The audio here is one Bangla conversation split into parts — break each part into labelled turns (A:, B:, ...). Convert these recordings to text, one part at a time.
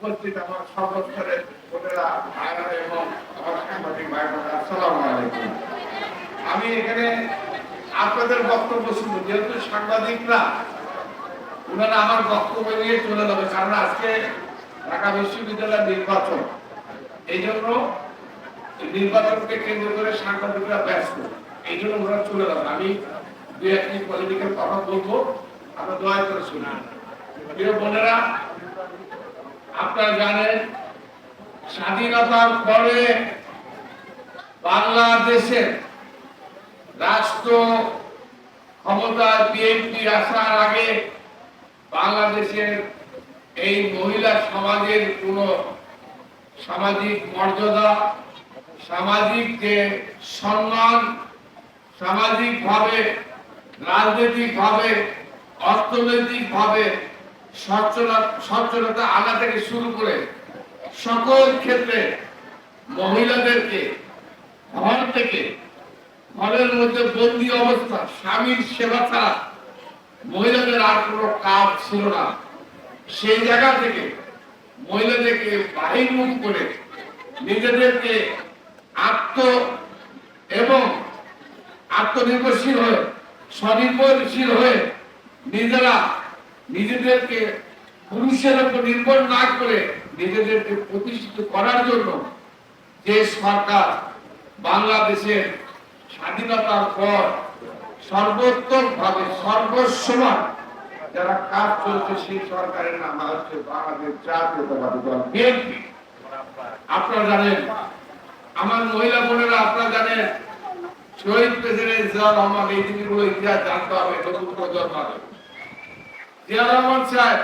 A: উপস্থিত আমার সর্বস্তরের বোনেরা, ভাইরা এবং আমার সাংবাদিক ভাইরা, আসসালামু আলাইকুম। আমি এখানে আপনাদের বক্তব্য শুনবো, যেহেতু সাংবাদিকরা ওনারা আমার বক্তব্য নিয়ে চলে যাবে, কারণ আজকে ঢাকা বিশ্ববিদ্যালয়ের নির্বাচন, এই জন্য নির্বাচনকে কেন্দ্র করে সাংবাদিকরা ব্যস্ত, এই জন্য ওরা চলে যাবে। আমি দু একটি পলিটিক্যাল কথা বলবো, আপনারা দয়া করে শুনুন। প্রিয় বোনেরা, আপনারা জানেন স্বাধীনতার পরে বাংলাদেশের রাষ্ট্র ক্ষমতায় বিএনপি আসার আগে বাংলাদেশের এই মহিলা সমাজের কোন সামাজিক মর্যাদা, সামাজিক যে সম্মান, সামাজিক ভাবে, রাজনৈতিক ভাবে, অর্থনৈতিক ভাবে সচ্ছলতা আনা থেকে শুরু করে সকল ক্ষেত্রে মহিলাদেরকে ঘর থেকে, ঘরের মধ্যে বন্দী অবস্থা, স্বামীর সেবা ছাড়া মহিলাদের আর কোনো কাজ ছিল না। সেই জায়গা থেকে মহিলাদেরকে বাহির্মুখ করে নিজেদেরকে আত্মনির্ভরশীল হয়ে, স্বনির্ভরশীল হয়ে নিজেরা নিজেদেরকে পুরুষের উপর নির্ভর না করে নিজেদেরকে প্রতিষ্ঠিত করার জন্য যে সরকার বাংলাদেশের স্বাধীনতার পর সর্বোত্তম ভাবে সর্বসময় যারা কাজ চলছে, সেই সরকারের নাম হচ্ছে বাংলাদেশ জাতীয়তাবাদী দল বিএনপি। আপনারা জানেন, আমার মহিলা বোনেরা আপনারা জানেন, শহীদ প্রেসিডেন্ট জিয়াউর রহমান, এই জিনিসগুলো ইতিহাস জানতে হবে নতুন প্রজন্মকে। জিয়াউর রহমান সাহেব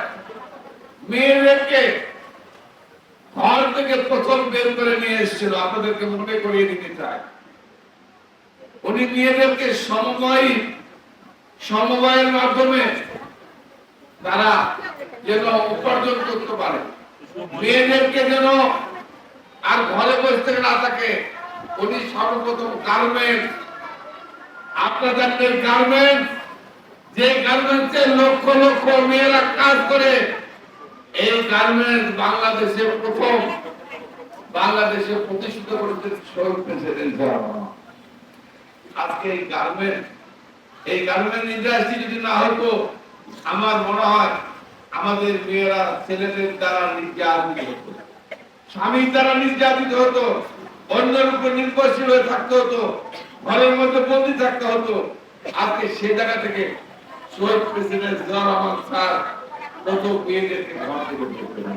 A: মেয়েদেরকে ঘর থেকে প্রথম বের করে নিয়ে এসেছিল, আপনাদেরকে মনে করিয়ে দিতে চাই। উনি মেয়েদেরকে সমবায়ের মাধ্যমে তারা যেন উপার্জন করতে পারে, মেয়েদেরকে যেন আর ঘরে বসে থেকে না থাকে, উনি সর্বপ্রথম গার্মেন্টস, আপনাদের গার্মেন্টস, যে গার্মেন্টসে লক্ষ লক্ষ মেয়েরা কাজ করে, এই গার্মেন্টস বাংলাদেশে প্রতিষ্ঠিত করেছে শহীদ প্রেসিডেন্ট জিয়াউর রহমান। আজকে এই গার্মেন্ট ইন্ডাস্ট্রি যদি না হতো, আমার মনে হয় আমাদের মেয়েরা ছেলেদের দ্বারা নির্যাতিত হতো, স্বামীর দ্বারা নির্যাতিত হতো, অন্যের উপর নির্ভরশীল হয়ে থাকতে হতো, ঘরের মধ্যে বন্দী থাকতে হতো। আজকে সে জায়গা থেকে শহীদ প্রেসিডেন্ট জিয়াউর রহমান স্যার কত মেয়েদেরকে ঘর থেকে বের করে